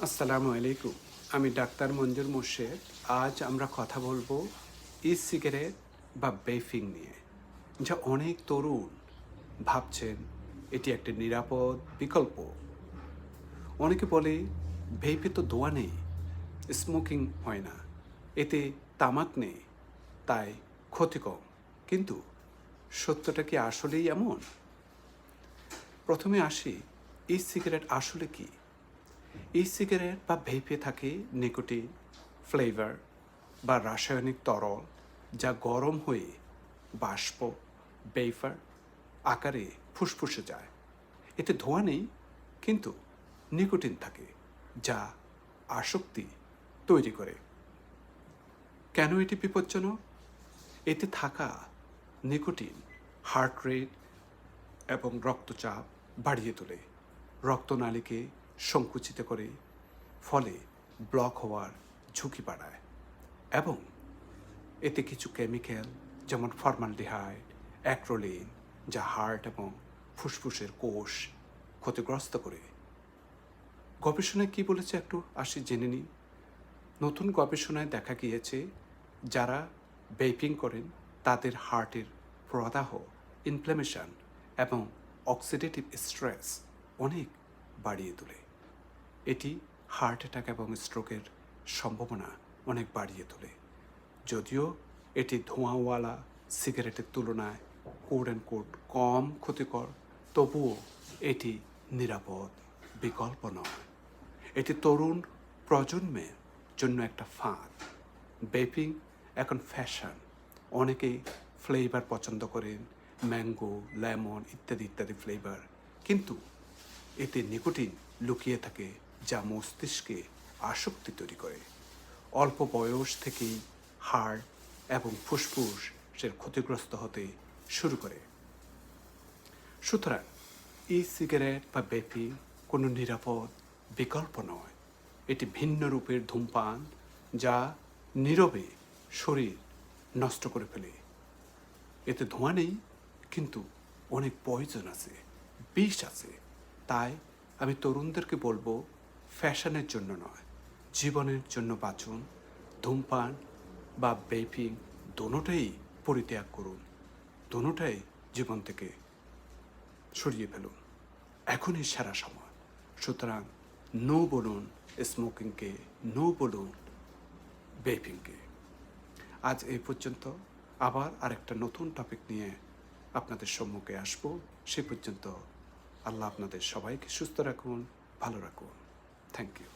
আসসালামু আলাইকুম। আমি ডাক্তার মঞ্জুর মোর্শেদ। আজ আমরা কথা বলবো সিগারেট বা ভেপিং নিয়ে, যা অনেক তরুণ ভাবছেন এটি একটি নিরাপদ বিকল্প। অনেকে বলে ভেপে তো ধোঁয়া নেই, স্মোকিং হয় না, এতে তামাক নেই, তাই ক্ষতি কম। কিন্তু সত্যটা কি আসলেই এমন? প্রথমে আসি, সিগারেট আসলে কি? সিগারেট বা ভেপে থাকে নিকোটিন, ফ্লেভার বা রাসায়নিক তরল, যা গরম হয়ে বাষ্প, বেফার আকারে ফুসফুসে যায়। এতে ধোঁয়া নেই, কিন্তু নিকোটিন থাকে, যা আসক্তি তৈরি করে। কেন এটি বিপজ্জনক? এতে থাকা নিকোটিন হার্ট রেট এবং রক্তচাপ বাড়িয়ে তোলে, রক্তনালীকে সংকুচিত করে, ফলে ব্লক হওয়ার ঝুঁকি বাড়ায়। এবং এতে কিছু কেমিক্যাল যেমন ফর্মালডিহাইড, অ্যাক্রোলিন, যা হার্ট এবং ফুসফুসের কোষ ক্ষতিগ্রস্ত করে। গবেষণায় কি বলেছে একটু আসি জেনে নিই। নতুন গবেষণায় দেখা গিয়েছে যারা ভেপিং করেন তাদের হার্টের প্রদাহ, ইনফ্ল্যামেশন এবং অক্সিডেটিভ স্ট্রেস অনেক বাড়িয়ে তোলে। এটি হার্ট অ্যাটাক এবং স্ট্রোকের সম্ভাবনা অনেক বাড়িয়ে তোলে। যদিও এটি ধোঁয়াওয়ালা সিগারেটের তুলনায় কোড অ্যান্ড কোড কম ক্ষতিকর, তবুও এটি নিরাপদ বিকল্প নয়। এটি তরুণ প্রজন্মের জন্য একটা ফাঁদ। ভেপিং এখন ফ্যাশন। অনেকেই ফ্লেভার পছন্দ করেন, ম্যাঙ্গো, লেমন ইত্যাদি ইত্যাদি ফ্লেভার। কিন্তু এতে নিকোটিন লুকিয়ে থাকে, যা মস্তিষ্কে আসক্তি তৈরি করে। অল্প বয়স থেকেই হাড় এবং ফুসফুসের ক্ষতিগ্রস্ত হতে শুরু করে। সুতরাং সিগারেট বা ভেপিং কোনো নিরাপদ বিকল্প নয়। এটি ভিন্ন রূপের ধূমপান, যা নীরবে শরীর নষ্ট করে ফেলে। এতে ধোঁয়া নেই, কিন্তু অনেক পয়জন আছে, বিষ আছে। তাই আমি তরুণদেরকে বলবো, ফ্যাশনের জন্য নয়, জীবনের জন্য বাঁচুন। ধূমপান বা ভেপিং দোনোটাই পরিত্যাগ করুন, দোনোটাই জীবন থেকে সরিয়ে ফেলুন। এখনই সেরা সময়। সুতরাং নো বলুন স্মোকিংকে, নো বলুন ভেপিংকে। আজ এই পর্যন্ত। আবার আরেকটা নতুন টপিক নিয়ে আপনাদের সম্মুখে আসব। সে পর্যন্ত আল্লাহ আপনাদের সবাইকে সুস্থ রাখুন, ভালো রাখুন। Thank you.